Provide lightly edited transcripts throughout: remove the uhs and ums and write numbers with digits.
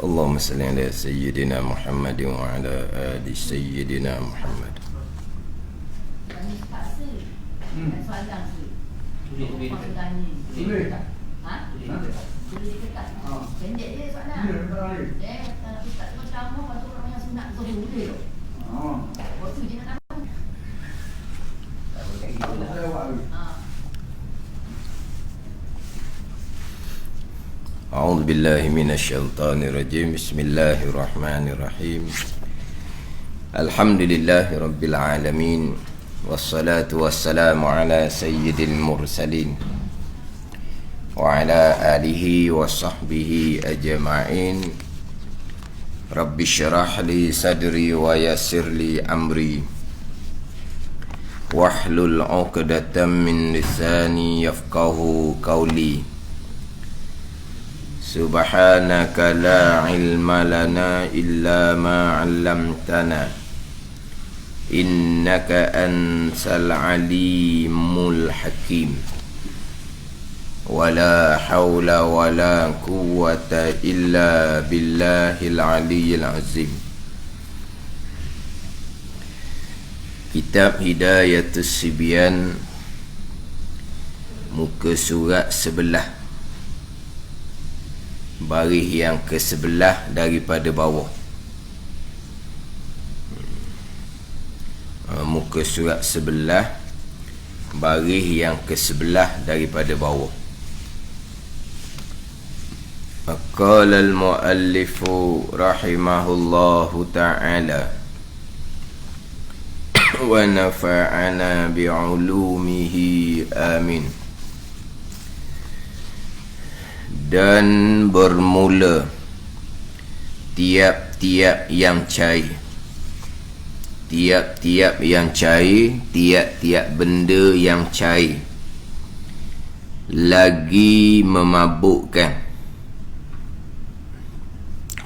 اللهم صل على سيدنا محمد وعلى آل سيدنا محمد. أعوذ بالله من الشيطان الرجيم. بسم الله الرحمن الرحيم. الحمد لله رب العالمين، والصلاة والسلام على سيد المرسلين وعلى آله وصحبه أجمعين. رب اشرح لي صدري ويسر لي أمري واحلل عقدة من لساني يفقه قولي. سبحانك لا علم لنا إلا ما علمتنا إنك أنت العليم الحكيم. ولا حول ولا قوة إلا بالله العلي العظيم. Kitab Hidayatus Sibyan, muka surat 11, baris yang ke-11 daripada bawah. Muka surat 11, baris yang ke-11 daripada bawah. Qala al-muallifu rahimahullahu ta'ala wa nafa'ana bi'ulumihi amin. Dan bermula tiap-tiap yang cair, tiap-tiap yang cair, tiap-tiap benda yang cair lagi memabukkan,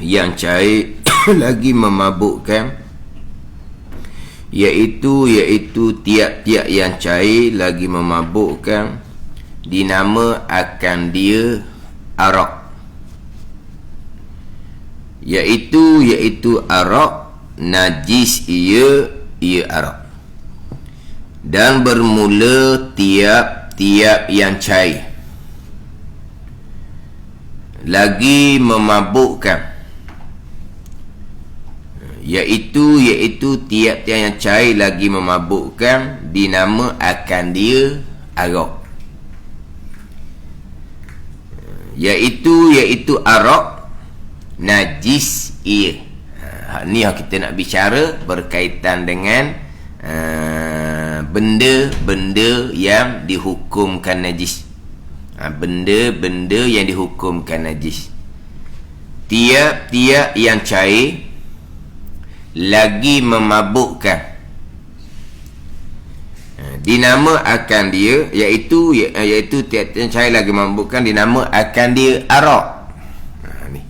yang cair lagi memabukkan, iaitu tiap-tiap yang cair lagi memabukkan, dinama akan dia arak, iaitu arak, najis ia arak. Dan bermula tiap-tiap yang cair lagi memabukkan, iaitu tiap-tiap yang cair lagi memabukkan, dinama akan dia arak, iaitu arak, najis ia. Ni yang kita nak bicara berkaitan dengan benda-benda yang dihukumkan najis. Benda-benda yang dihukumkan najis. Tiap-tiap yang cair lagi memabukkan, dinama akan dia, iaitu tiap-tiap yang cair lagi memabukkan, dinama akan dia arak. Ni.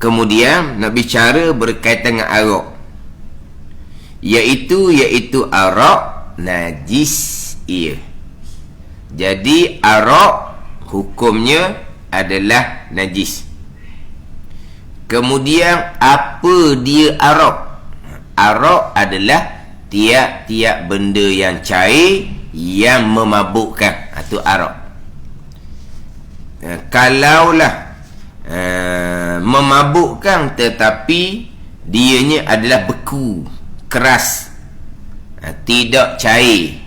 Kemudian nak bicara berkaitan dengan arak, iaitu arak, najis ia. Jadi arak hukumnya adalah najis. Kemudian apa dia arak? Arak adalah tiap-tiap benda yang cair yang memabukkan, itu arak. Kalaulah memabukkan tetapi dianya adalah beku, keras, tidak cair,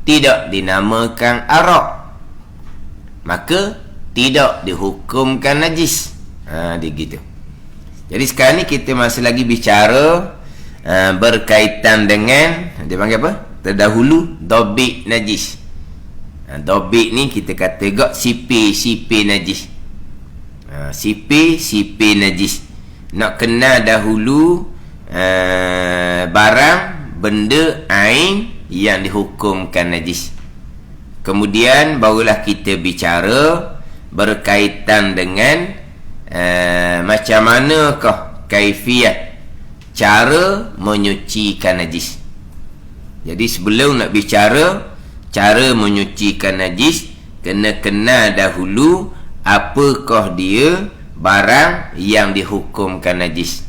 tidak dinamakan arak, maka tidak dihukumkan najis. Dia gitu. Jadi sekarang ni kita masih lagi bicara berkaitan dengan, dia panggil apa? Terdahulu dobik najis. Dobik ni kita kata gak sipir najis. Sipir najis. Nak kenal dahulu barang, benda, ain yang dihukumkan najis. Kemudian barulah kita bicara berkaitan dengan macam manakah kaifiat, cara menyucikan najis. Jadi sebelum nak bicara cara menyucikan najis, kena kenal dahulu apakah dia barang yang dihukumkan najis.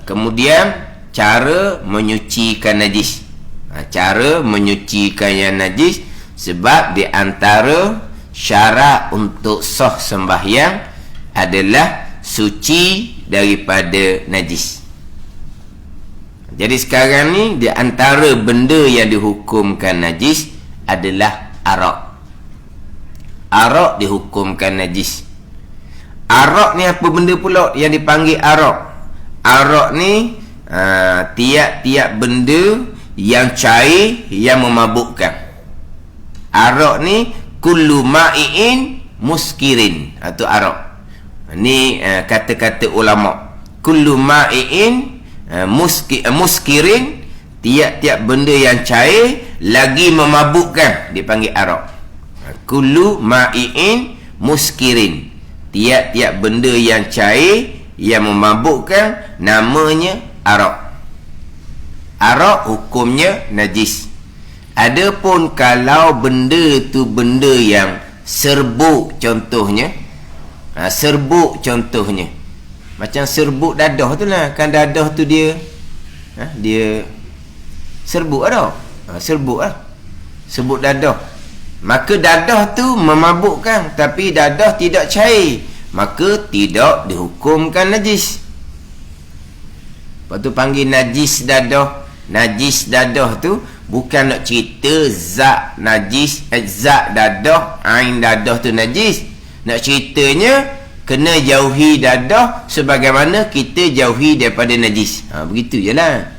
Kemudian cara menyucikan najis. Cara menyucikan yang najis, sebab di antara syarat untuk sah sembahyang adalah suci daripada najis. Jadi sekarang ni di antara benda yang dihukumkan najis adalah arak. Arak dihukumkan najis. Arak ni apa benda pula yang dipanggil arak? Arak ni tiap-tiap benda yang cair yang memabukkan. Arak ni kullu ma'iin muskirin, atau arak. Ni kata-kata ulama. Kullu ma'iin muskirin, tiap-tiap benda yang cair lagi memabukkan dipanggil arak. Kullu ma'iin muskirin, tiap-tiap benda yang cair yang memabukkan namanya arak. Arak hukumnya najis. Adapun kalau benda tu benda yang serbuk contohnya, serbuk contohnya macam serbuk dadah tu lah, kan dadah tu dia dia serbuk ada, serbuk lah, serbuk dadah. Maka dadah tu memabukkan, tapi dadah tidak cair, maka tidak dihukumkan najis. Lepas tu panggil najis dadah. Najis dadah tu bukan nak cerita zat najis, zat dadah, ain dadah tu najis. Nak ceritanya kena jauhi dadah sebagaimana kita jauhi daripada najis. Begitu je lah.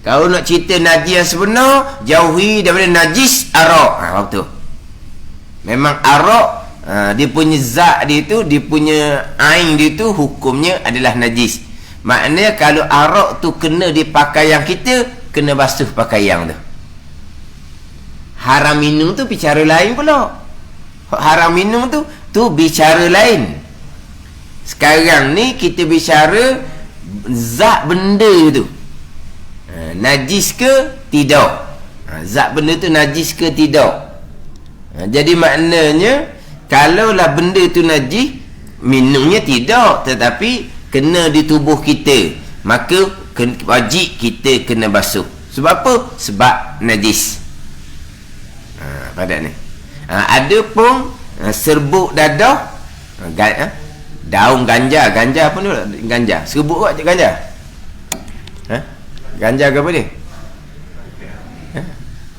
Kalau nak cerita najis yang sebenar, jauhi daripada najis arak. Betul. Memang arak, dia punya zat dia tu, dia punya ain dia tu hukumnya adalah najis. Maknanya kalau arak tu kena di pakaian kita, kena basuh pakaian tu. Haram minum tu bicara lain pula. Haram minum tu bicara lain. Sekarang ni kita bicara zat benda tu, najis ke tidak. Zat benda tu najis ke tidak. Jadi maknanya kalaulah benda tu najis, minumnya tidak, tetapi kena di tubuh kita, maka wajib kita kena basuh. Sebab apa? Sebab najis. Pada ni ada pun serbuk dadah, daun ganja. Ganja apa ni? Ganja serbuk kot ganja. Ganja ke apa dia?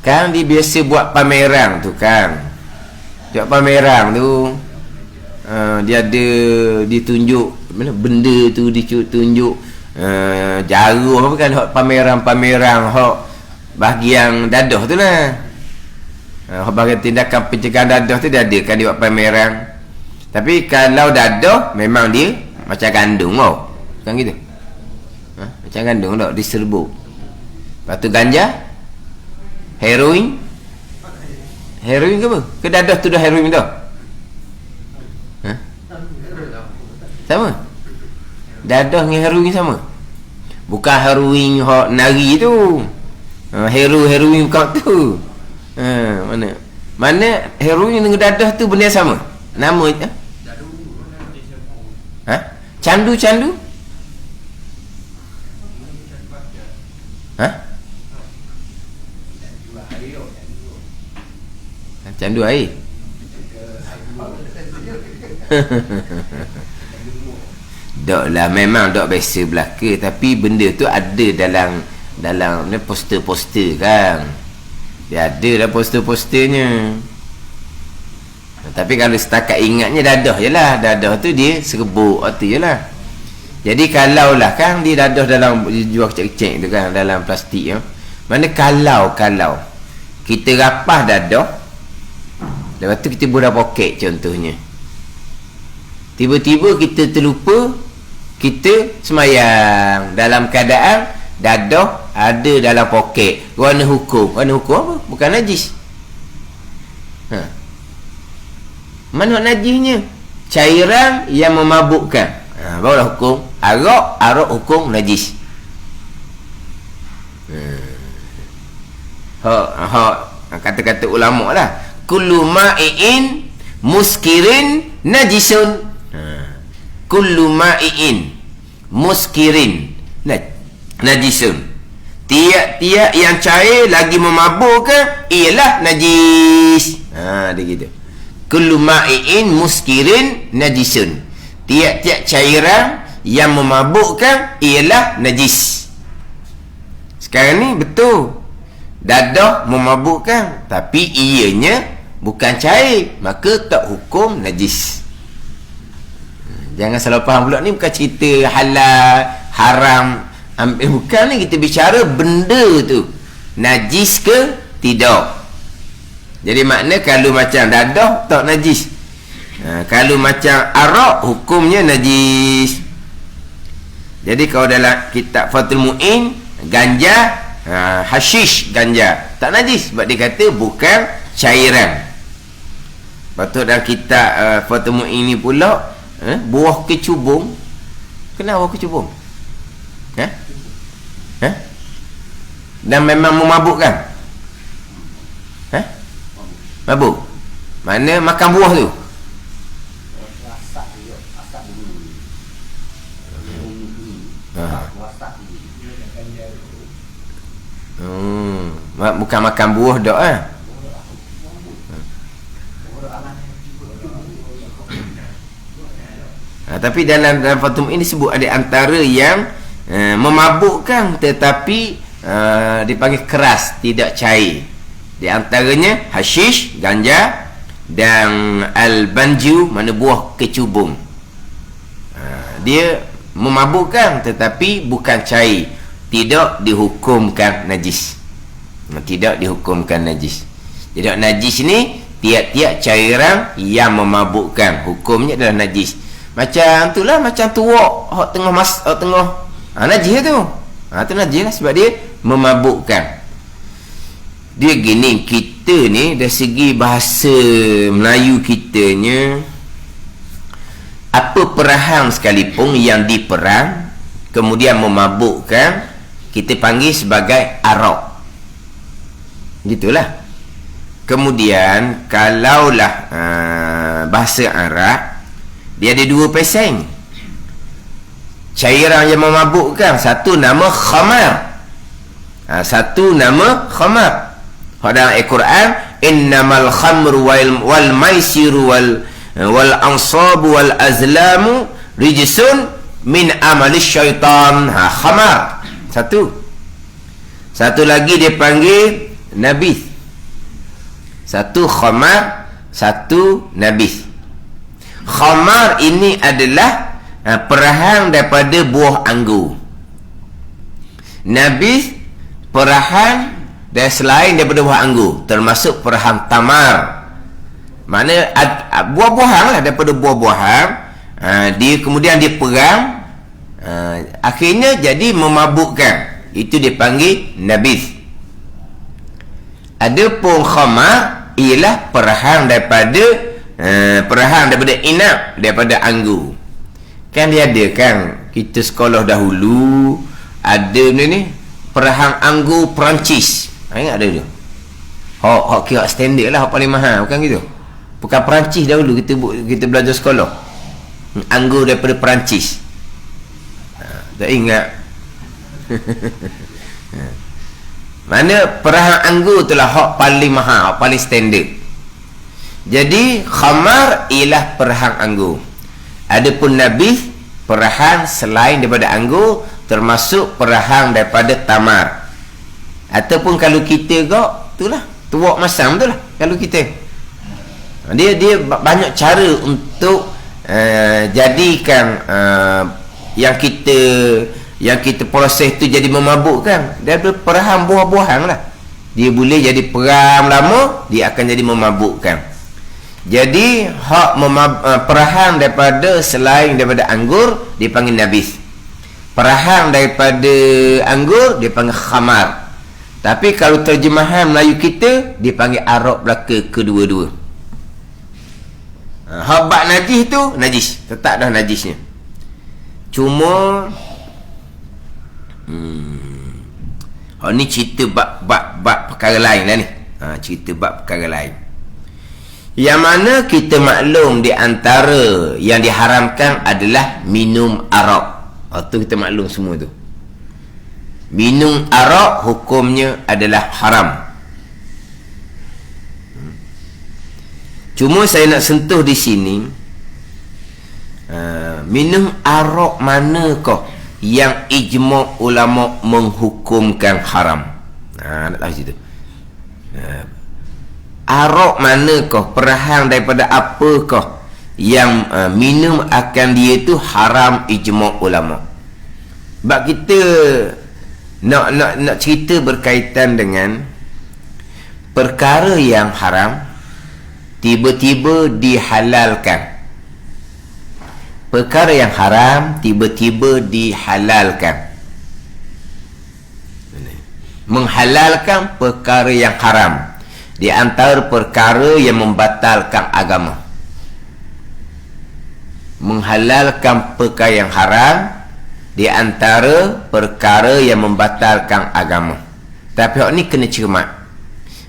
Kan dia biasa buat pameran tu kan. Buat pameran tu, dia ada ditunjuk mana benda tu, ditunjuk jaruh apa kan, pameran hak bahagian dadah tu lah. Bahagian tindakan pencegahan dadah tu dia ada kan, dia buat pameran. Tapi kalau dadah memang dia macam gandum tau, kan gitu. Macam gandum tak, diserbuk. Lepas tu ganja, heroin ke apa? Ke dadah tu dah heroin dah? Sama? Dadah dengan heroin sama? Bukan heroin hok nari tu. Heroin kau tu. Mana heroin dengan dadah tu benda sama? Nama candu. Candu air. Dok lah, memang dok biasa belaka, tapi benda tu ada dalam ni poster-poster kan. Dia ada dalam poster-posternya. Tapi kalau setakat ingatnya dadah je lah. Dadah tu dia serbuk tu je lah. Jadi kalau lah kan dia dadah dalam jual kecil-kecil tu kan, dalam plastik ya. Mana kalau kita rapah dadah, lepas tu kita buat poket contohnya, tiba-tiba kita terlupa, kita semayang dalam keadaan dadah ada dalam poket. Warna hukum apa? Bukan najis. Mana najisnya? Cairan yang memabukkan. Barulah hukum arak hukum najis. Kata-kata ulama lah, kullu ma'iin muskirin najisun. Kullu ma'iin muskirin najisun. Tiap-tiap yang cair lagi memabukkan ialah najis. Dia gitu. Kullu ma'iin muskirin najisun. Tiap-tiap cairan yang memabukkan ialah najis. Sekarang ni betul, dadah memabukkan, tapi ianya bukan cair, maka tak hukum najis. Jangan salah faham pula, ni bukan cerita halal haram, bukan ni, kita bicara benda tu najis ke tidak. Jadi makna kalau macam dadah tak najis, kalau macam arak hukumnya najis. Jadi kalau dalam kitab Fathul Mu'in, ganja, hashish ganja tak najis sebab dia kata bukan cairan. Patut dalam kitab Fathul Mu'in ni pula, buah kecubung. Kenapa buah kecubung? Dan memang memabukkan? Mabuk? Mana makan buah tu? Bukan makan buah dak tapi dalam Fathul ini sebut ada antara yang memabukkan tetapi dipanggil keras, tidak cair. Di antaranya hashish, ganja, dan al-banju, mana buah kecubung. Dia memabukkan tetapi bukan cair, tidak dihukumkan najis. Tidak dihukumkan najis. Jadi najis ni tiap-tiap cairan yang memabukkan, hukumnya adalah najis. Macam itulah, macam tuak hak tengah najis tu. Tu najis lah sebab dia memabukkan. Dia gini, kita ni dari segi bahasa Melayu kitanya, apa perahang sekalipun yang diperang kemudian memabukkan, kita panggil sebagai arak. Gitulah. Kemudian kalaulah bahasa Arab, dia ada dua peseng cairan yang memabukkan. Satu nama khamar, satu nama khamar. Dalam Al-Quran, innamal khamru wal maisiru wal ansabu wal azlamu rijsun min amalis syaitan. Khamar satu lagi dia panggil nabith. Satu khamar, satu nabith. Khamar ini adalah perahang daripada buah anggur. Nabith perahang dan selain daripada buah anggur, termasuk perahang tamar. Mana buah-buahan lah, daripada buah-buahan, dia kemudian diperang, akhirnya jadi memabukkan. Itu dipanggil nabith. Adapun khamar ialah perahang daripada inap, daripada anggur. Kan dia ada kan, kita sekolah dahulu ada ni perahang anggur Perancis. Ingat ada tu? Hak kira standard lah, hak paling mahal, bukan gitu? Bukan Perancis dahulu kita belajar sekolah. Anggur daripada Perancis. Tak ingat. Mana perahang anggur itulah hak paling mahal, hak paling standard. Jadi khamar ialah perahang anggur. Adapun nabith, perahang selain daripada anggur, termasuk perahang daripada tamar. Ataupun kalau kita kok, itulah tuak masam tu lah. Kalau kita dia banyak cara untuk jadikan yang kita proses tu jadi memabukkan. Daripada perahang buah-buahan lah, dia boleh jadi perang lama, dia akan jadi memabukkan. Jadi hak perahang daripada selain daripada anggur dipanggil nabith. Perahang daripada anggur dipanggil khamar. Tapi kalau terjemahan Melayu kita dipanggil arak belaka kedua-dua. Hak bab najis tu najis, tetap dah najisnya. Cuma ni cerita bab perkara lain lah ni. Cerita bab perkara lain. Yang mana kita maklum di antara yang diharamkan adalah minum arak. Itu kita maklum semua tu. Minum arak hukumnya adalah haram. Cuma saya nak sentuh di sini, minum arak manakah yang ijma' ulama menghukumkan haram? Nak tahu situ. Arak manakah, perahang daripada apakah yang minum akan dia tu haram ijma' ulama? Sebab kita nak cerita berkaitan dengan perkara yang haram tiba-tiba dihalalkan. Perkara yang haram tiba-tiba dihalalkan. Menghalalkan perkara yang haram di antara perkara yang membatalkan agama. Menghalalkan perkara yang haram di antara perkara yang membatalkan agama. Tapi hak ni kena cermat.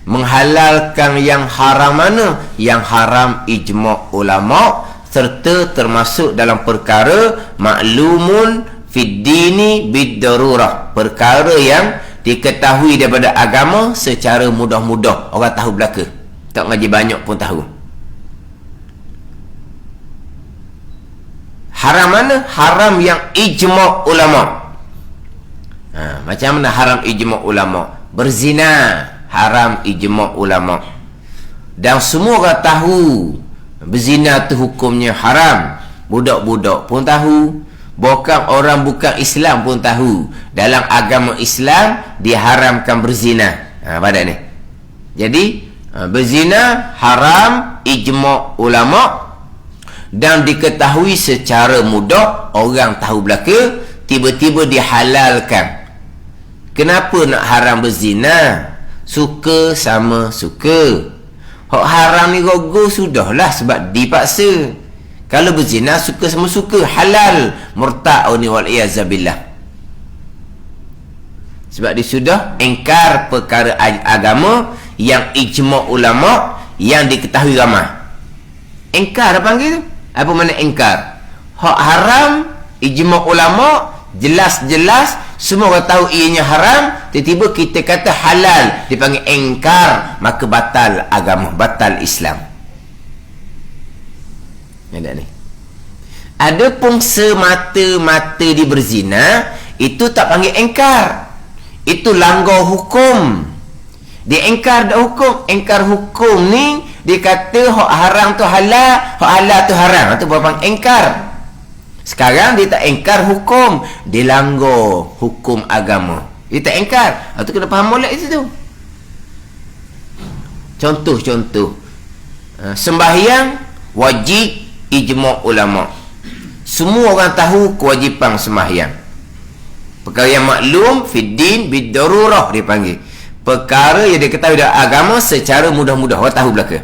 Menghalalkan yang haram mana? Yang haram ijma' ulama, serta termasuk dalam perkara maklumun fid dini bid darurah, perkara yang diketahui daripada agama secara mudah-mudah. Orang tahu belaka, tak ngaji banyak pun tahu. Haram mana? Haram yang ijma' ulama. Macam mana haram ijma' ulama? Berzina haram ijma' ulama. Dan semua orang tahu berzina tu hukumnya haram. Budak-budak pun tahu, bahkan orang bukan Islam pun tahu. Dalam agama Islam diharamkan berzina. Pada ni. Jadi berzina haram ijma' ulama, dan diketahui secara mudah, orang tahu belaka, tiba-tiba dihalalkan. Kenapa nak haram berzina? Suka sama suka. Hak haram ni gogo sudahlah sebab dipaksa. Kalau berzina suka sama suka, halal. Murtad ni wal iyazabillah. Sebab dia sudah engkar perkara agama yang ijma' ulama yang diketahui ramai. Engkar apa panggil tu? Apa mana engkar? Hak haram ijma' ulama jelas-jelas semua orang tahu ianya haram, tiba-tiba kita kata halal, dipanggil engkar, maka batal agama, batal Islam. Ada ni. Adapun semata-mata di berzina, itu tak panggil engkar. Itu langgar hukum. Dia engkar dak hukum. Engkar hukum ni dia kata hak haram tu halal, hak halal tu haram. Itu bukan engkar. Sekarang dia tak engkar hukum, dia langgar hukum agama. Dia tak engkar. Itu kena faham molek situ. Contoh-contoh. Sembahyang wajib ijma' ulama. Semua orang tahu kewajipan sembahyang. Perkara yang maklum fid din bid darurah dipanggil. Perkara yang diketahui dalam agama secara mudah-mudah. Orang tahu belaka.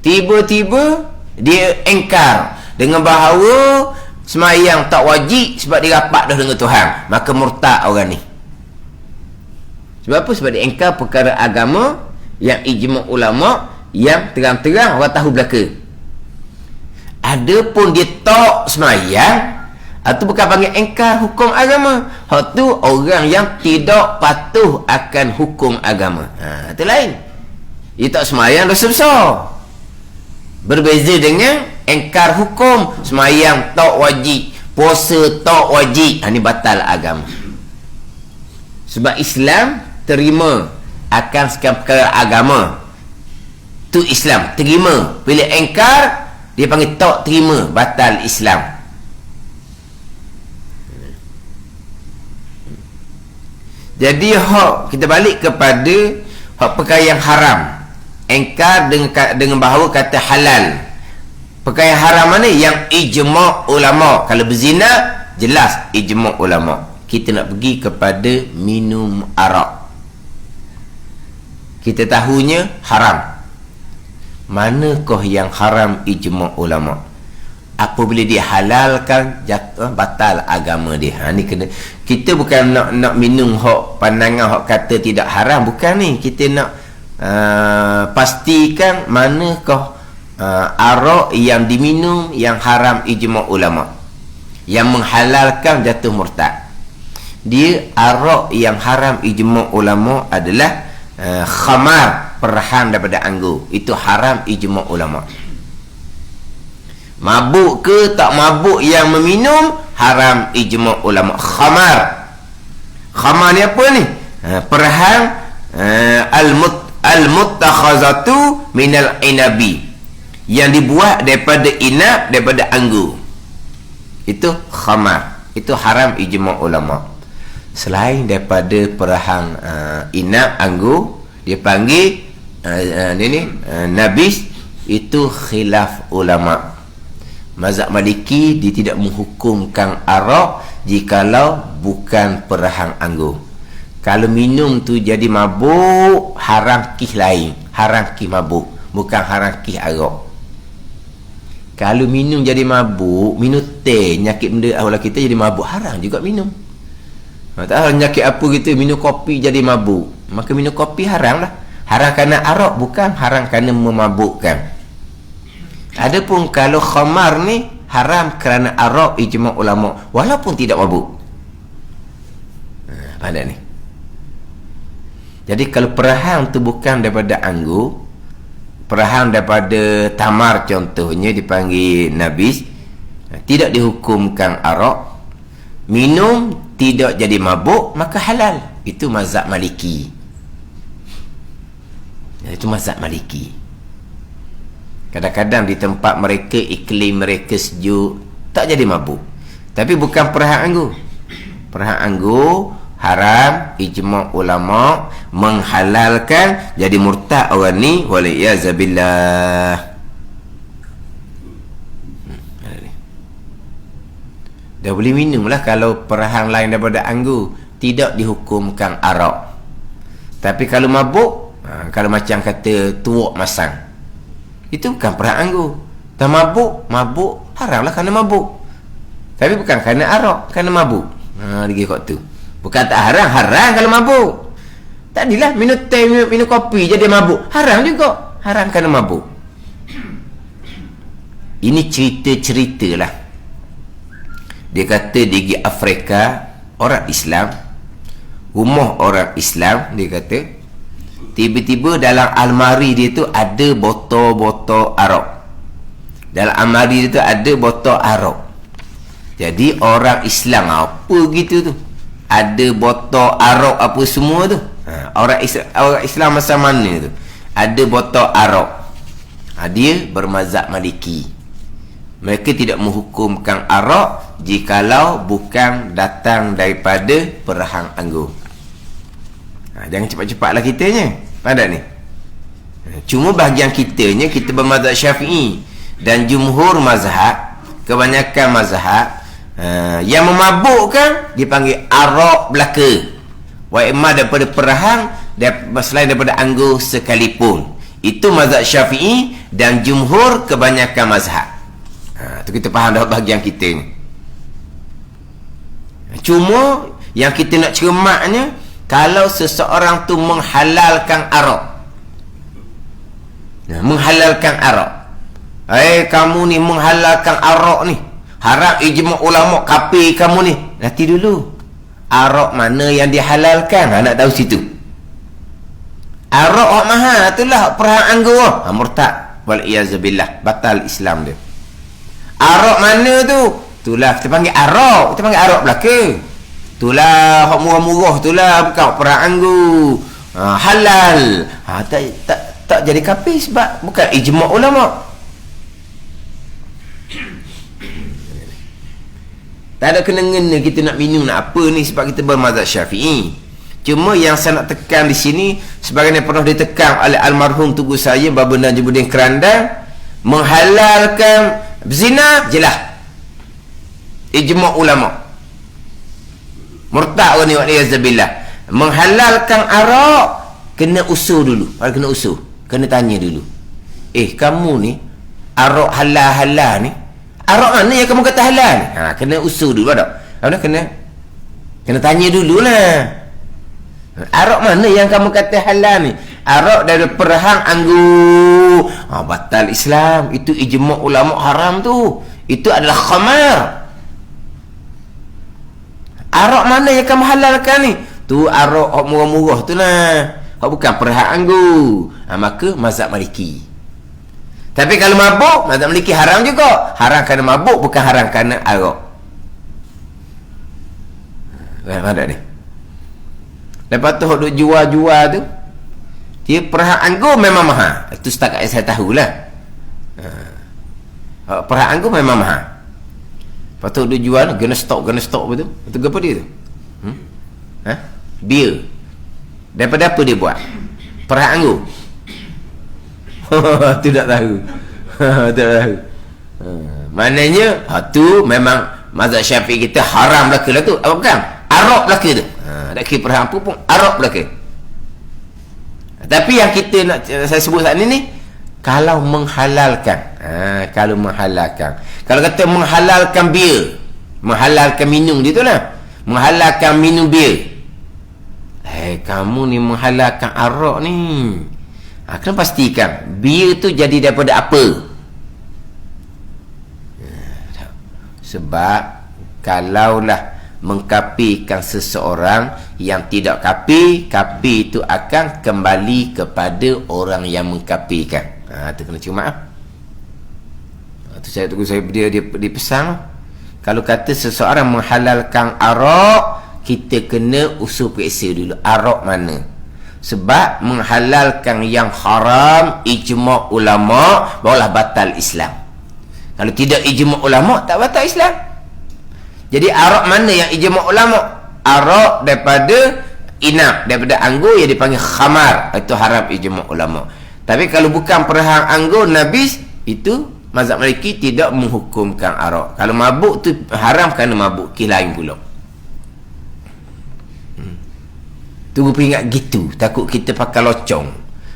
Tiba-tiba dia engkar dengan bahawa sembahyang tak wajib sebab dia rapat dah dengan Tuhan, maka murtad orang ni. Sebab apa? Sebab dia engkar perkara agama yang ijma' ulama yang terang-terang orang tahu belaka. Adapun dia tak sembahyang, itu bukan panggil engkar hukum agama. Hak tu orang yang tidak patuh akan hukum agama. Itu lain. Dia tak sembahyang dosa besar. Berbeza dengan engkar hukum. Sembahyang tak wajib, puasa tak wajib, ini batal agama. Sebab Islam terima akan sekian perkara agama, tu Islam terima. Bila engkar, dia panggil tak terima, batal Islam. Jadi hak kita balik kepada hak perkara yang haram, engkar dengan bahawa kata halal. Perkara yang haram mana? Yang ijma' ulama. Kalau berzina, jelas ijma' ulama. Kita nak pergi kepada minum arak. Kita tahunya haram. Manakah yang haram ijma' ulama? Apabila dia halalkan, batal agama dia. Ni kena. Kita bukan nak minum hak pandangan hak kata tidak haram, bukan ni. Kita nak pastikan manakah arak yang diminum yang haram ijma' ulama, yang menghalalkan jatuh murtad. Dia arak yang haram ijma' ulama adalah khamar, perahan daripada anggur. Itu haram ijma' ulama. Mabuk ke tak mabuk yang meminum, haram ijma' ulama. Khamar ni apa ni? Perahan al-muttakhazatu minal inabi, yang dibuat daripada inab, daripada anggur. Itu khamar. Itu haram ijma' ulama. Selain daripada perahan inab, anggur, dia panggil nabis, itu khilaf ulama. Mazhab Maliki dia tidak menghukumkan arak jikalau bukan perahan anggur. Kalau minum tu jadi mabuk, haram kih lain, haram kih mabuk, bukan haram kih arak. Kalau minum jadi mabuk, minum teh, nyakit benda awal kita jadi mabuk, haram juga minum. Tak tahu nyakit apa gitu, minum kopi jadi mabuk, maka minum kopi haram lah. Haram kerana arak, bukan haram kerana memabukkan. Adapun kalau khamar ni haram kerana arak ijma' ulama, walaupun tidak mabuk. Pandai ni. Jadi kalau perahan tu bukan daripada anggur, perahan daripada tamar contohnya, dipanggil nabis, tidak dihukumkan arak, minum tidak jadi mabuk, maka halal. Itu mazhab Maliki. Itu mazhab Maliki. Kadang-kadang di tempat mereka, iklim mereka sejuk, tak jadi mabuk. Tapi bukan perahan anggur. Perahan anggur haram ijma' ulama, menghalalkan, jadi murtad orang ni, waliyazabillah. Dah boleh minum lah kalau perahan lain daripada anggur, tidak dihukumkan arak. Tapi kalau mabuk, kalau macam kata tuak masang, itu bukan perahan anggur. Tak mabuk, mabuk haram lah kerana mabuk. Tapi bukan kerana arak, kerana mabuk. Dia kot tu. Bukan tak haram, haram kalau mabuk. Tadilah minum teh, minum kopi jadi mabuk, haram juga, haram kerana mabuk. Ini cerita-cerita lah. Dia kata di Afrika, orang Islam, rumah orang Islam, dia kata tiba-tiba dalam almari dia tu ada botol-botol arak. Dalam almari dia tu ada botol arak. Jadi orang Islam apa gitu tu, ada botol arak apa semua tu, orang Islam masa mana tu ada botol arak. Dia bermazhab Maliki. Mereka tidak menghukumkan arak jikalau bukan datang daripada perahan anggur. Jangan cepat-cepatlah kitanya. Pandai ni. Cuma bahagian kitanya, kita bermazhab Syafi'i dan jumhur mazhab, kebanyakan mazhab, yang memabukkan dipanggil arak belaka. Wa imma daripada perahan, selain daripada anggur sekalipun. Itu mazhab Syafi'i dan jumhur kebanyakan mazhab. Tu kita faham dah bahagian kita ni. Cuma yang kita nak cermatnya, kalau seseorang tu menghalalkan arak, menghalalkan arak, kamu ni menghalalkan arak ni, haram ijma' ulama, kafir kamu ni. Nanti dulu, arak mana yang dihalalkan? Nak tahu situ. Arak mahal itulah perahan anggur, murtad, wal-iyazabillah, batal Islam dia. Arak mana tu? Itulah kita panggil arak, kita panggil arak belaka. Itulah hak murah-murah, itulah bukan perahan anggur, halal. Tak jadi kafir sebab bukan ijma' ulama. Tak ada kena-ngena kita nak minum nak apa ni, sebab kita bermazhab Syafi'i. Cuma yang saya nak tekan di sini, sebagaimana pernah ditekan oleh almarhum tugu saya Babu Najibuddin Kerandang, menghalalkan zina jelas ijma' ulama, murtad orang ni, wa'liyazabillah. Menghalalkan arak kena usul dulu, kena usul, kena tanya dulu, kamu ni arak halal-halal ni, arak mana yang kamu kata halal ni? Kena usul dulu tak? Kena tanya dululah. Arak mana yang kamu kata halal ni? arak dari perahang anggur, batal Islam. Itu ijma' ulama haram tu. Itu adalah khamar. Arak mana yang kamu halalkan ni? Tu arak murah-murah tu lah. Bukan perahang anggur. Maka mazhab Maliki. Tapi kalau mabuk, mazhab Maliki haram juga. Haram kerana mabuk, bukan haram kerana arak. Mana ni? Lepas tu duk jual-jual tu, dia perahang anggur memang mahal. Itu setakat yang saya tahulah. Perahang anggur memang mahal. Lepas tu duk jual, kena stok betul. Itu apa dia tu? Bir. Daripada apa dia buat? Perahang anggur. Tu tak tahu. Tak tahu. Maknanya tu memang mazhab Syafi'i kita haram belaka lah tu. Apa bukan? Arak belaka tu. Tak kira perahang apa pun, arak belaka. Tapi yang kita nak saya sebut saat ni kalau menghalalkan. Kalau menghalalkan. Kalau kata menghalalkan bir, menghalalkan minum dia tu lah. Menghalalkan minum bir. Kamu ni menghalalkan arak ni. Kena pastikan bir tu jadi daripada apa. Sebab kalaulah mengkafirkan seseorang yang tidak kafir itu akan kembali kepada orang yang mengkafirkan. Tu kena cium maaf. Tu saya tunggu dia pesan. Kalau kata seseorang menghalalkan arak, kita kena usul periksa dulu arak mana. Sebab menghalalkan yang haram ijma' ulama barulah batal Islam. Kalau tidak ijma' ulama tak batal Islam. Jadi arak mana yang ijma' ulama? Arak daripada inap, daripada anggur yang dipanggil khamar, itu haram ijma' ulama. Tapi kalau bukan perahang anggur nabis, itu mazhab Maliki tidak menghukumkan arak. Kalau mabuk tu haram kerana mabuk, lain pula. Tunggu peringat gitu, takut kita pakai locong.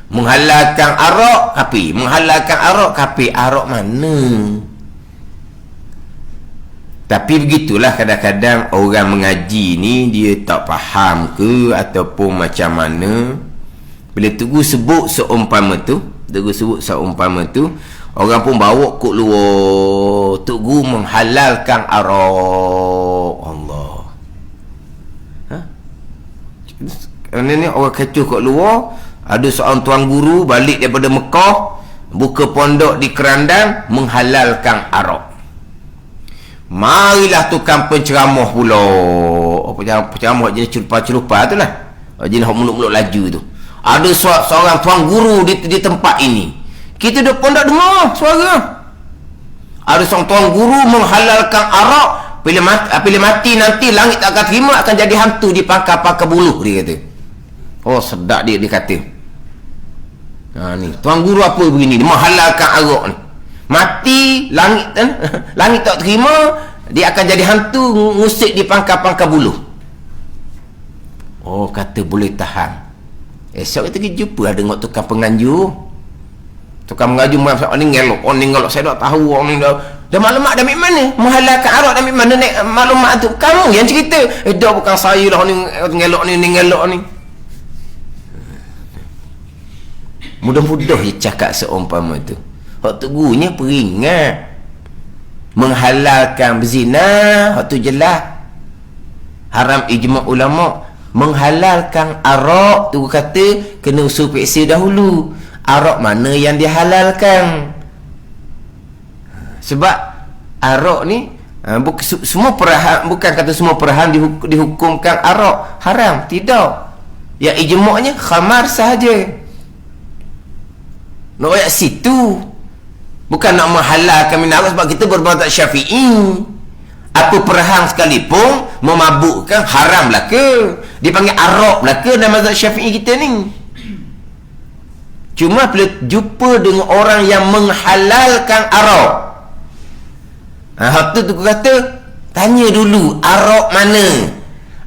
Menghalalkan arak kafir, menghalalkan arak kafir. Arak mana? Tapi begitulah kadang-kadang orang mengaji ni dia tak faham ke ataupun macam mana. Bila Tugu sebut seumpama tu, orang pun bawa kok luar. Tugu menghalalkan arak. Allah. Ni orang kecoh kat luar. Ada seorang tuan guru balik daripada Mekah, buka pondok di Kerandang, menghalalkan arak. Marilah tukang penceramah pula. Penceramah jenis celupa-celupa tu lah. Jenis mulut-mulut laju tu. Ada seorang tuan guru di tempat ini. Kita duduk pondok dengar suara. Ada seorang tuan guru menghalalkan arak. Bila mati nanti langit tak akan terima, akan jadi hantu di pangkal-pangkal buluh, dia kata. Oh sedap dia kata. Ni tuan guru apa begini, dia menghalalkan arak ni. Mati langit tak terima, dia akan jadi hantu ngusik di pangkal-pangkal buluh. Oh kata boleh tahan. Esok kita pergi jumpa ada tengok tukang penganjur. Tukang mengaji orang ni ngelok, saya tak tahu orang ni dah maklumat dari mana, menghalalkan arak dari mana nek maklumat tu. Kamu yang cerita. Dah bukan saya lah ni ngelok ni. Mudah-mudah dia cakap seumpama tu. Hak tu gurunya peringat. Menghalalkan berzina, hak tu jelas haram ijma' ulama. Menghalalkan arak tu kata kena usul periksa dahulu. Arak mana yang dihalalkan? Sebab arak ni semua perahan, bukan kata semua perahan dihukumkan arak haram, tidak. Yang ijma'nya khamar sahaja. Nak ayat situ. Bukan nak menghalalkan min arak sebab kita bermazhab Syafi'i. Apa perahang sekalipun memabukkan haram belaka. Dipanggil arak belaka dalam mazhab Syafi'i kita ni. Cuma bila jumpa dengan orang yang menghalalkan arak, hak tu kata tanya dulu arak mana.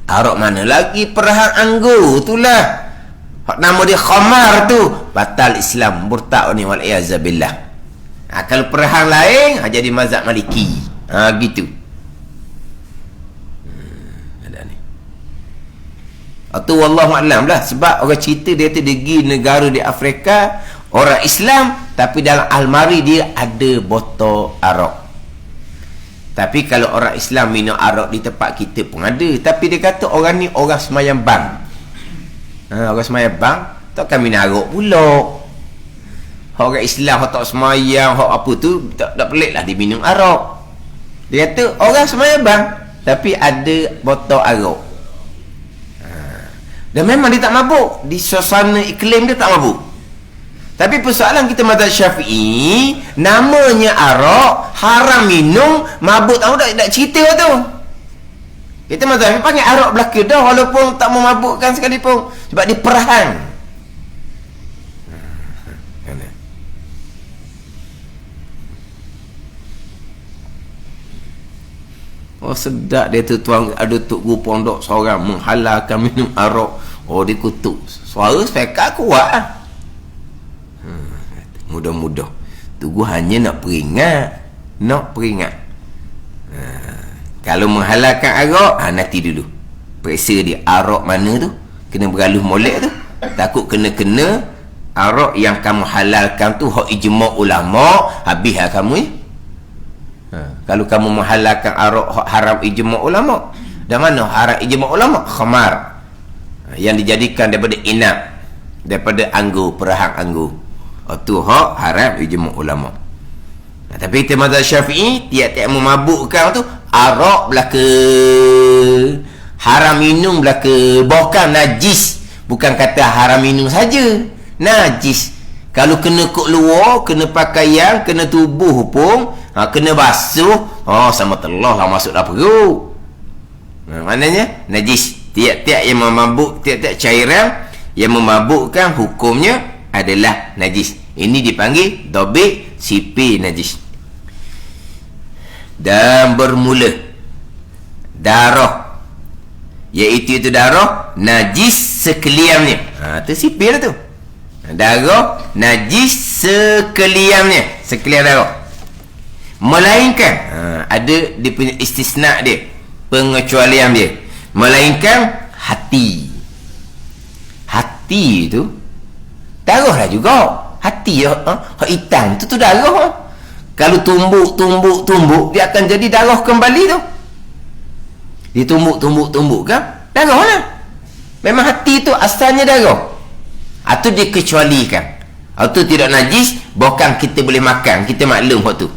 Arak mana lagi perahang anggur itulah. Hak nama dia khamar tu batal Islam, murtad ni wal iazabillah. Kalau perahang lain jadi mazhab Maliki. Gitu. Ada ni. Itu wallahualam lah. Sebab orang cerita dia tu pergi negara di Afrika, orang Islam, tapi dalam almari dia ada botol arak. Tapi kalau orang Islam minum arak di tempat kita pun ada. Tapi dia kata orang ni orang semayang bang. Orang semayang bang takkan minum arak pula. Orang Islam tak semayang, apa tu, tak pelik lah dia minum arak. Dia kata orang semayang bang, tapi ada botol arak. Dan memang dia tak mabuk. Di suasana iklim dia tak mabuk. Tapi persoalan kita mazhab Syafi'i, namanya arak, haram minum, mabuk tahu tak cerita tu. Kita mazhab panggil arak belaka dah, walaupun tak memabukkan sekalipun, sebab dia perahang. Oh sedap dia tu tuang, ada tok guru pondok seorang menghalalkan minum arak. Oh dia kutuk. Suara speaker kuat lah. Mudah-mudah tu hanya nak peringat. Kalau menghalalkan arak, nanti dulu periksa dia arak mana tu, kena bergaluh molek tu, takut kena arak yang kamu halalkan tu hak ijma' ulama, habis lah kamu kalau kamu menghalalkan arak hak haram ijma' ulama. Dan mana haram ijma' ulama? Khamar, yang dijadikan daripada inap, daripada anggur, perahang anggur. Itu hak haram ijma' ulama. Tapi kita mazhab Syafi'i, tiap-tiap memabukkan tu arak belaka, haram minum belaka, bahkan najis. Bukan kata haram minum saja, najis. Kalau kena kok luar, kena pakaian, kena tubuh pun, kena basuh, sama telah lah masuk dalam perut. Maknanya najis. Tiap-tiap yang memabuk, tiap-tiap cairan yang memabukkan hukumnya adalah najis. Ini dipanggil dobik sipir najis. Dan bermula darah, iaitu darah najis sekaliannya. Itu sipir tu. Darah najis sekaliannya, sekalian darah. Melainkan ada dia punya istisna dia, pengecualian dia. Melainkan hati. Hati tu darah lah juga. Hati hitam tu darah. Kalau tumbuk dia akan jadi darah kembali tu. Ditumbuk kan darah lah. Memang hati tu asalnya darah. Atau dikecualikan, atau tidak najis, bahkan kita boleh makan, kita maklum waktu tu.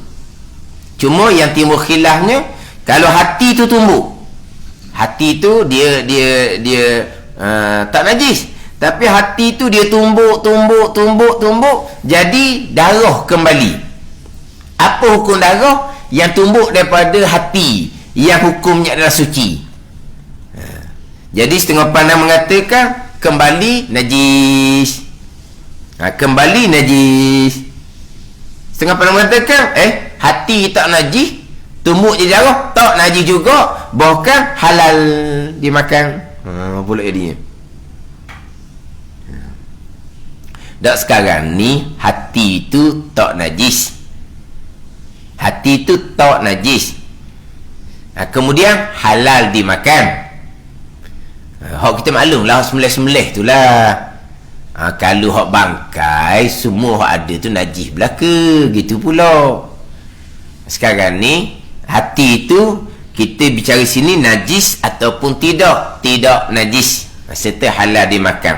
Cuma yang timbul khilafnya, kalau hati tu tumbuk, hati tu dia tak najis, tapi hati tu dia tumbuk, jadi darah kembali. Apa hukum darah yang tumbuk daripada hati, yang hukumnya adalah suci? Jadi setengah pandang mengatakan kembali najis. Kembali najis. Setengah pandang mengatakan hati tak najis, tumbuk je darah, tak najis juga, bahkan halal dimakan. Pula jadinya. Dak sekarang ni hati tu tak najis. Hati tu tak najis. Kemudian halal dimakan. Hak kita maklum lah, sembelih-sembelih tu lah. Kalau hak bangkai, semua hak ada tu najis belaka. Gitu pula. Sekarang ni hati tu kita bicara sini najis ataupun tidak najis, serta halal dimakan.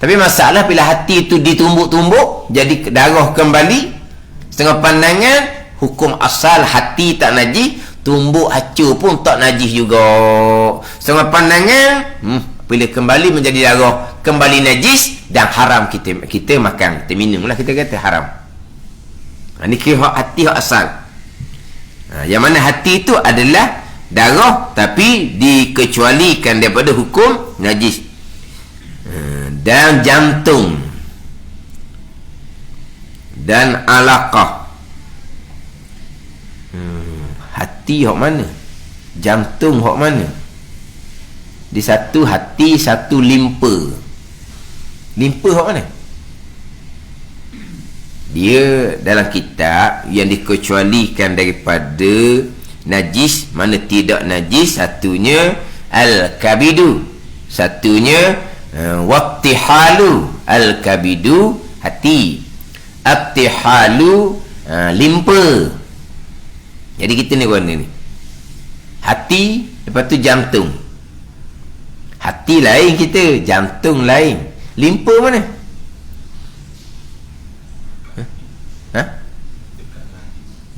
Tapi masalah bila hati tu ditumbuk-tumbuk jadi darah kembali, setengah pandangan hukum asal hati tak najis, tumbuk hancur pun tak najis juga. Setengah pandangan bila kembali menjadi darah, kembali najis dan haram kita makan, kita minum lah, kita kata haram. Ini kira hati hak asal. Yang mana hati itu adalah darah tapi dikecualikan daripada hukum najis. Dan jantung dan alaqah. Hati hak mana? Jantung hak mana? Di satu hati, satu limpa. Limpa hak mana? Dia dalam kitab yang dikecualikan daripada najis, mana tidak najis, satunya al-kabidu, Satunya wattihalu al-kabidu, hati. Attihalu limpa. Jadi kita ni guna ni. Hati, lepas tu jantung. Hati lain kita, jantung lain. Limpa mana? Ha?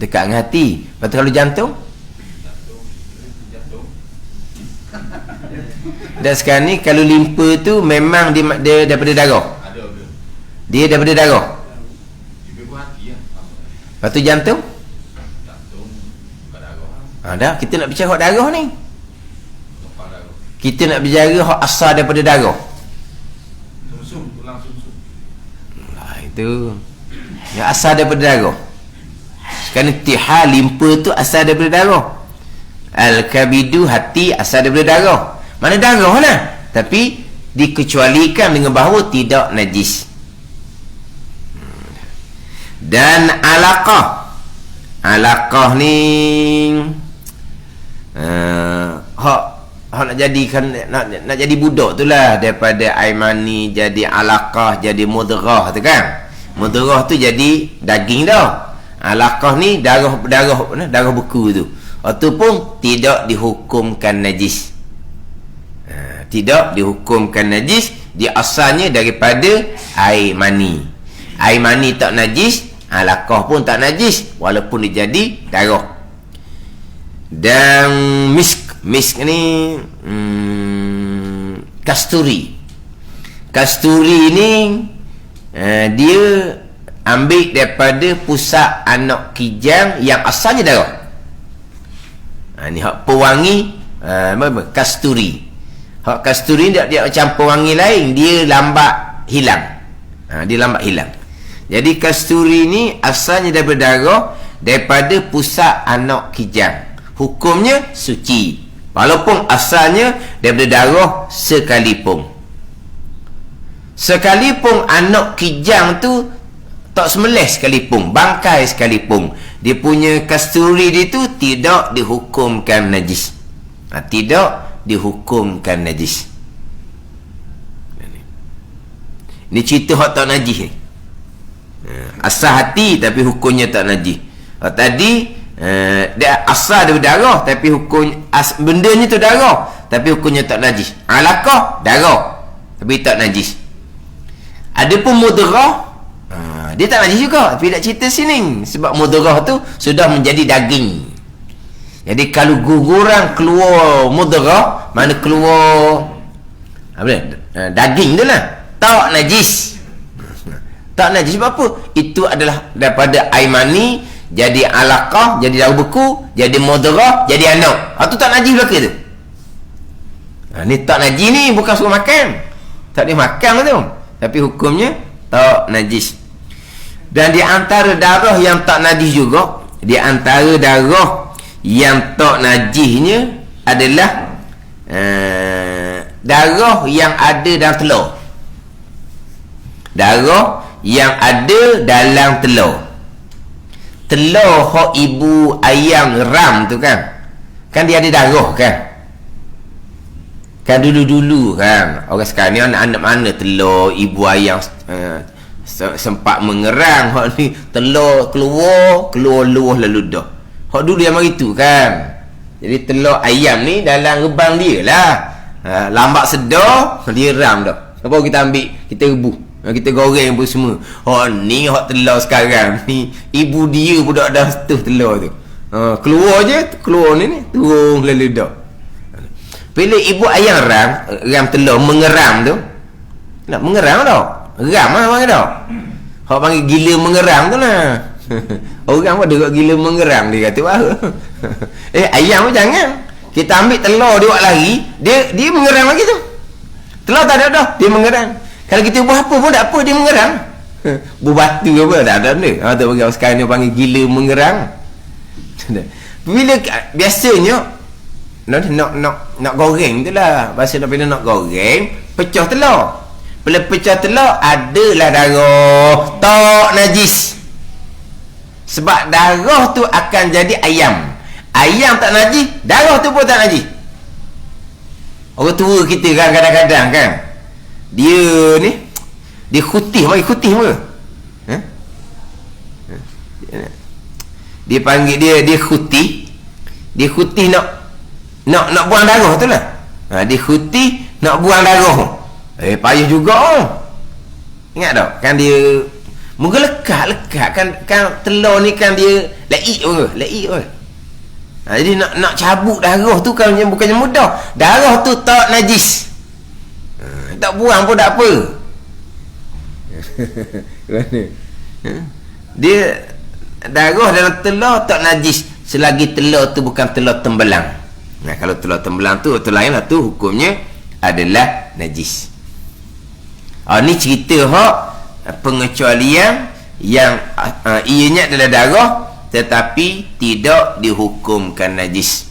Dekat dengan hati. Lepas tu kalau jantung? Dan sekarang ni kalau limpa tu memang dia daripada darah. Dia daripada darah. Lepas tu jantung? Dah, kita nak bicara hak darah ni. Kita nak bicara hak asal daripada darah. Sumsum, tulang sumsum. Itu yang asal daripada darah. Sekarang tihal limpa tu asal daripada darah. Al-kabidu, hati, asal daripada darah. Mana darah lah. Tapi dikecualikan dengan bahawa tidak najis. Dan alaqah. Alaqah ni hak nak jadikan nak jadi budak tu lah, daripada air mani jadi alaqah, jadi mudrah tu kan. Mudrah tu jadi daging dah. Alaqah ni darah beku tu. Itu pun tidak dihukumkan najis. Tidak dihukumkan najis. Dia asalnya daripada air mani. Air mani tak najis, alaqah pun tak najis walaupun dia jadi darah. Dan misk ni kasturi. Kasturi ni dia ambil daripada pusat anak kijang yang asalnya darah. Ni hak pewangi kasturi. Hak kasturi dia macam pewangi lain, dia lambat hilang. Dia lambat hilang. Jadi kasturi ni asalnya daripada darah, daripada pusat anak kijang. Hukumnya suci walaupun asalnya daripada darah sekalipun. Sekalipun anak kijang tu tak semelih sekalipun, bangkai sekalipun, dia punya kasturi dia tu tidak dihukumkan najis. Tidak dihukumkan najis. Ini cerita hak tak najis ni. Asal hati tapi hukumnya tak najis. Tadi dia asal daripada darah tapi hukum bendanya tu darah tapi hukumnya tak najis. Alaqah darah tapi tak najis. Adapun mudrah dia tak najis juga, tapi tak cerita sini sebab mudrah tu sudah menjadi daging. Jadi kalau guguran keluar mudrah, mana keluar daging tu lah, tak najis. Tak najis sebab apa? Itu adalah daripada air mani jadi alaqah, jadi darah beku, jadi mudrah, jadi anak. Itu tak najis belaka tu. Ni tak najis ni bukan suruh makan. Tak boleh makan tu. Tapi hukumnya tak najis. Dan di antara darah yang tak najis juga, di antara darah yang tak najisnya adalah darah yang ada dalam telur. Darah yang ada dalam telur. Telur hok ibu ayam ram tu kan dia ada darah kan dulu-dulu kan. Orang sekarang ni anak mana telur ibu ayam sempat mengerang, hok ni telur keluar luah lalu dah. Hok dulu yang begitu kan. Jadi telur ayam ni dalam rebang dia lah, lambat sedar dia ram dah. Lepas kita ambil, kita rebus, kita goreng pun semua. Ni hak telur sekarang ni ibu dia budak dah setuh telur tu. Keluar ni turun lalu dah. Bila ibu ayam ram telur mengeram tu, nak mengeram dah. Ram lah panggil dah. Hak panggil gila mengeram tu lah. Orang pun ada gila mengeram dia kata wah. Ayam pun jangan. Kita ambil telur dia buat lari, dia mengeram lagi tu. Telur tak ada dah, dia mengeram. Kalau kita buat apa pun tak apa, dia mengeram. Berbatu apa tak ada benda. Tu bagi orang sekarang ni panggil gila mengeram. Bila biasanya nak goreng tu lah, bahasa nak bila nak goreng, pecah telur. Bila pecah telur adalah darah tak najis. Sebab darah tu akan jadi ayam. Ayam tak najis, darah tu pun tak najis. Orang tua kita kan kadang-kadang kan, dia ni dia khutih ke? Ha? Dia panggil dia khutih. Dia khutih nak buang darah tu lah. Dia khutih nak buang darah. Payah juga. Ingat tak? Kan dia muka lekat kan telur ni kan dia laik pun. Jadi nak cabut darah tu kan bukannya mudah. Darah tu tak najis. Tak buang pun tak apa. Dia darah dalam telur tak najis selagi telur tu bukan telur tembelang. Kalau telur tembelang tu lain lah, tu hukumnya adalah najis. Ni cerita pengecualian yang ianya adalah darah tetapi tidak dihukumkan najis.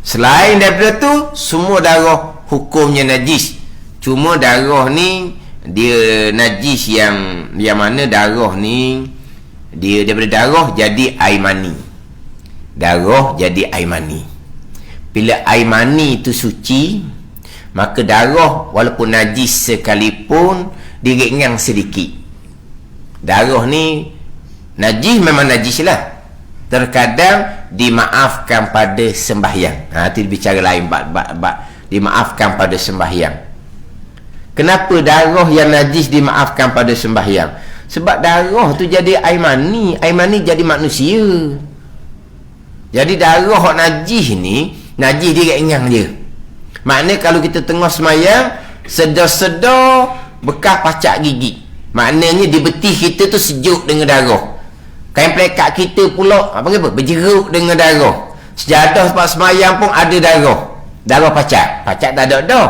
Selain daripada tu, semua darah hukumnya najis. Cuma darah ni dia najis yang mana darah ni dia daripada darah jadi air mani. Darah jadi air mani. Bila air mani itu suci, maka darah walaupun najis sekalipun dia ringan sedikit. Darah ni najis memang najis lah. Terkadang dimaafkan pada sembahyang. Itu bicara lain dimaafkan pada sembahyang. Kenapa darah yang najis dimaafkan pada sembahyang? Sebab darah tu jadi air mani. Air mani jadi manusia. Jadi darah najis ni, najis dia ringan je. Maknanya kalau kita tengah semayang, sedar-sedar bekas pacak gigi. Maknanya di betih kita tu sejuk dengan darah. Kain pelekat kita pula berjeruk dengan darah. Sejadah tempat semayang pun ada darah. Darah pacak tak ada dah.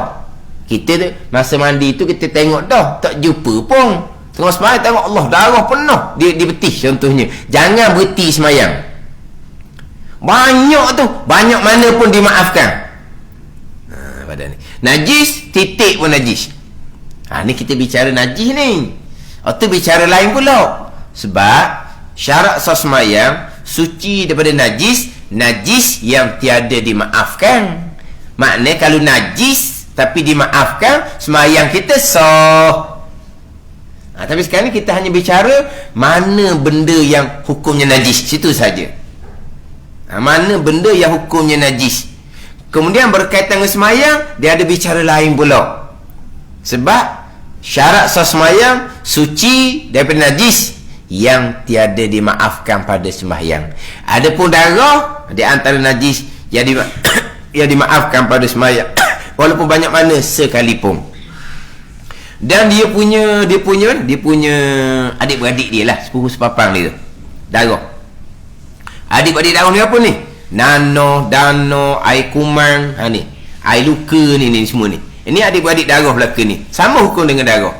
Kita tu masa mandi tu kita tengok dah, tak jumpa pun. Tengah semayang tengok Allah darah penuh di betih contohnya. Jangan berhenti semayang. Banyak tu, banyak mana pun dimaafkan. Pada ni najis, titik pun najis. Ni kita bicara najis ni. Tu bicara lain pula. Sebab syarat sah semayang suci daripada najis yang tiada dimaafkan. Maknanya kalau najis tapi dimaafkan, semayang kita sah. Tapi sekarang ni kita hanya bicara mana benda yang hukumnya najis, situ saja. Mana benda yang hukumnya najis. Kemudian berkaitan dengan semayang, dia ada bicara lain pula. Sebab syarat sah semayang suci daripada najis yang tiada dimaafkan pada sembahyang. Adapun darah di antara najis yang dimaafkan pada sembahyang walaupun banyak mana sekalipun. Dan dia punya adik-beradik dia lah, sepupu sepapang dia. Darah. Adik-beradik darah ni apa ni? Nano, dano, air kumang, ni. Air luka ni semua ni. Ini adik-beradik darah belaka ni. Sama hukum dengan darah.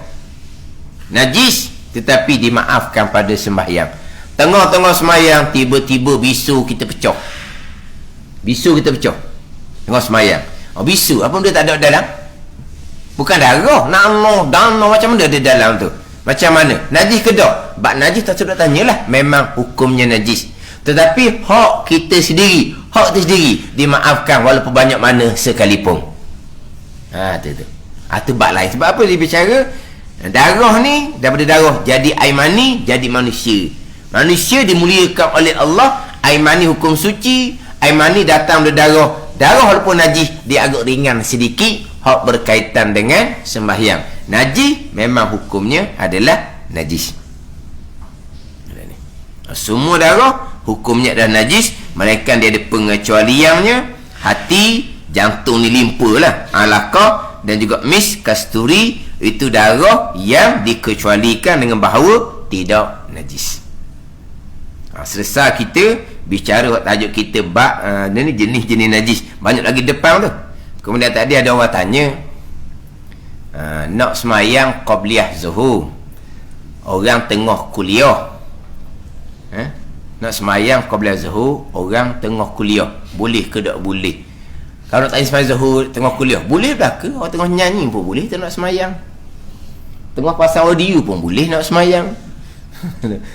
Najis tetapi dimaafkan pada sembahyang. Tengah-tengah sembahyang tiba-tiba bisu kita pecah. Tengah sembahyang. Bisu apa benda tak ada dalam? Bukan darah, dano macam mana ada dalam tu? Macam mana? Najis ke tak? Bab najis tak sudah tanyalah, memang hukumnya najis. Tetapi hak kita sendiri, hak tu sendiri dimaafkan walaupun banyak mana sekalipun. Tu bab lain. Sebab apa dia bicara? Darah ni daripada darah jadi air mani, jadi manusia. Manusia dimuliakan oleh Allah. Air mani hukum suci. Air mani datang dari darah. Darah walaupun najis, dia agak ringan sedikit. Hak berkaitan dengan sembahyang. Najis memang hukumnya adalah najis. Semua darah hukumnya adalah najis, melainkan dia ada pengecualiannya. Hati, jantung ni limpalah, alaqah dan juga mis, kasturi, itu darah yang dikecualikan dengan bahawa tidak najis. Selesai kita bicara tajuk kita bab ni jenis-jenis najis. Banyak lagi depan tu. Kemudian tadi ada orang tanya, nak semayang qabliyah zuhur, orang tengah kuliah. Nak semayang qabliyah zuhur, orang tengah kuliah, boleh ke tak boleh? Kalau nak tanya semayang zuhur tengah kuliah, boleh tak ke? Orang tengah nyanyi pun boleh tak nak semayang? Tengah pasang audio pun boleh nak semayang.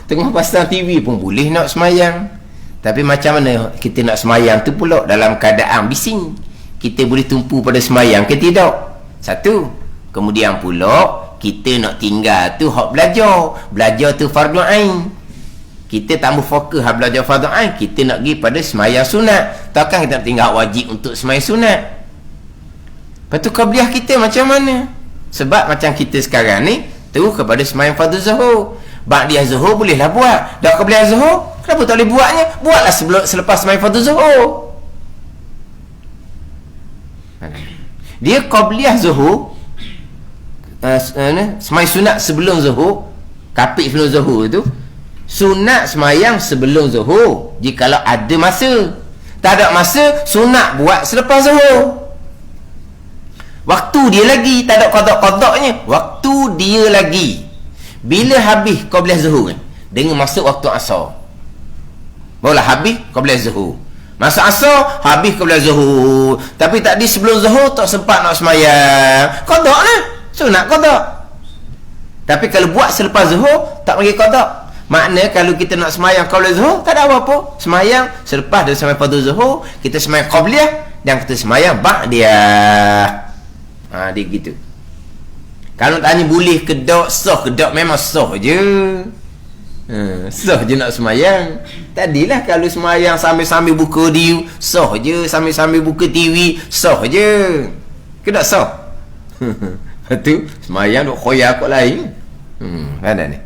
Tengah pasang TV pun boleh nak semayang. Tapi macam mana kita nak semayang tu pula dalam keadaan bising? kita boleh tumpu pada semayang ke tidak? Satu. Kemudian pula kita nak tinggal tu hak belajar tu fardu ain. Kita tak mau fokus hak belajar fardu ain, kita nak pergi pada semayang sunat. Takkan kita nak tinggal wajib untuk semayang sunat. Lepas tu qabliyah kita macam mana? Sebab macam kita sekarang ni terus kepada semayang fardu zuhur. Ba'diyah zuhur bolehlah buat. Dah qabliyah zuhur, kenapa tak boleh buatnya? Buatlah selepas semayang fardu zuhur. Dia qabliyah zuhur, semayang sunat sebelum zuhur, kapit sebelum zuhur tu, sunat semayang sebelum zuhur jikalau ada masa. Tak ada masa, sunat buat selepas zuhur. Waktu dia lagi, tak ada qada-qadanya. Waktu dia lagi. Bila habis qabliyah zuhur dengan masuk waktu asar, barulah habis qabliyah zuhur. Masa asar habis qabliyah zuhur, tapi tadi sebelum zuhur tak sempat nak semayang, qada lah, sunat qada. Tapi kalau buat selepas zuhur tak panggil qada. Makna kalau kita nak semayang qabliyah zuhur tak ada apa-apa. Semayang selepas dari semayang fardu zuhur, kita semayang qabliyah dan kita semayang ba'diyah. Dia gitu. Kalau tanya boleh ke tak, sah ke tak, memang sah je. Sah je nak semayang. Tadilah kalau semayang sambil-sambil buka dia, sah je. Sambil-sambil buka TV, sah je. Ke tak sah? Lepas tu semayang duk khoyak kot lain. Ada ni.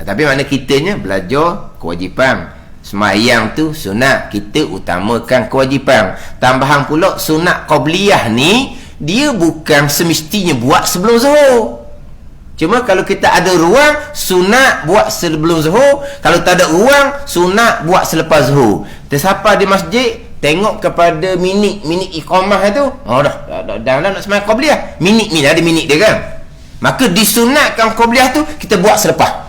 Tapi mana kitanya belajar kewajipan. Semayang tu sunat, kita utamakan kewajipan. Tambahan pula sunat qabliyah ni, dia bukan semestinya buat sebelum zuhur. Cuma kalau kita ada ruang, sunat buat sebelum zuhur. Kalau tak ada ruang, sunat buat selepas zuhur. Tersiapa di masjid, tengok kepada minit iqamah tu, dah nak semayang qabliyah. Minit ni ada minit dia kan. Maka disunatkan qabliyah tu kita buat selepas.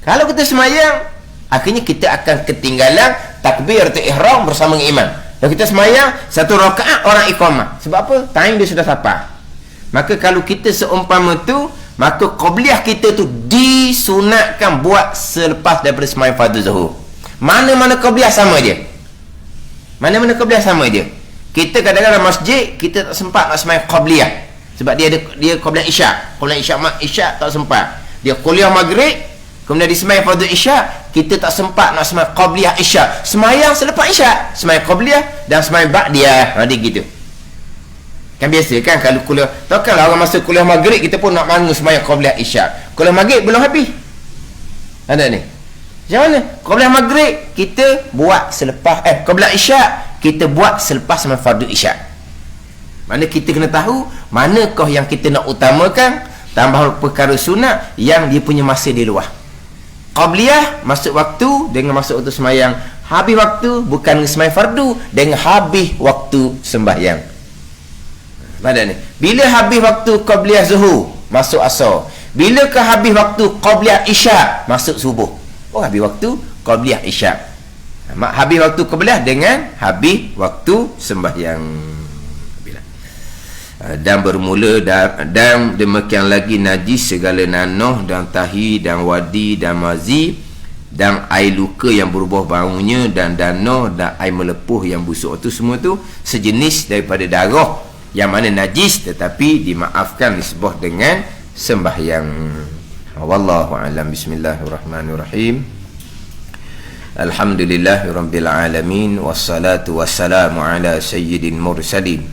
Kalau kita semayang, akhirnya kita akan ketinggalan takbiratul ihram bersama dengan imam. Kalau kita semayang satu rakaat orang iqamah. Sebab apa? Time dia sudah sampai. Maka kalau kita seumpama tu, maka qabliyah kita tu disunatkan buat selepas daripada semayang fardu zuhur. Mana-mana qabliyah sama je. Mana-mana qabliyah sama je. Kita kadang-kadang masjid kita tak sempat nak semayang qabliyah. Sebab dia qabliyah isyak. Qabliyah isyak tak sempat. Dia kuliah maghrib, kemudian di semayang fardu isyak, kita tak sempat nak semayang qabliyah isyak. Semayang selepas isyak, semayang qabliyah dan semayang ba'diyah. Dia gitu. Kan biasa kan kalau kuliah, takkanlah orang masa kuliah maghrib kita pun nak mangu semayang qabliyah isyak. Kuliah maghrib belum habis. Ada ni. Macam mana? Qabliyah maghrib kita buat selepas qabliyah isyak kita buat selepas semayang fardu isyak. Mana kita kena tahu manakah yang kita nak utamakan, tambah perkara sunat yang dia punya masa di luar. Qabliyah masuk waktu dengan masuk waktu semayang. Habis waktu bukan dengan semayang fardu, dengan habis waktu sembahyang. Mana ni? Bila habis waktu qabliyah zuhur, masuk asar. Bila ke habis waktu qabliyah isyak, masuk subuh. Habis waktu qabliyah isyak. Habis waktu qabliyah dengan habis waktu sembahyang. Dan bermula dan demikian lagi najis segala nanah dan tahi dan wadi dan mazi dan air luka yang berubah baunya dan danah dan air melepuh yang busuk, itu semua tu sejenis daripada darah yang mana najis tetapi dimaafkan disebut dengan sembahyang. Wallahu a'lam. Bismillahirrahmanirrahim. Alhamdulillahirabbil alamin wassalatu wassalamu ala sayyidil mursalin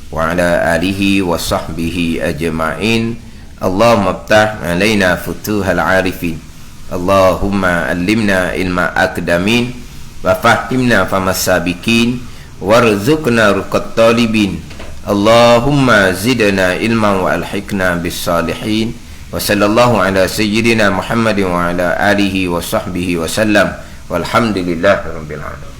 wa ala alihi wa sahbihi ajma'in. Allahumma iftah alaina futuhal arifin. Allahumma allimna ilma akdamin wa fahimna famas sabiqin warzuqna ruqat talibin. Allahumma zidna ilman wa alhiqna bis salihin. Wa sallallahu ala sayyidina Muhammadin wa ala alihi wa sahbihi wa sallam. Walhamdulillahirabbil alamin.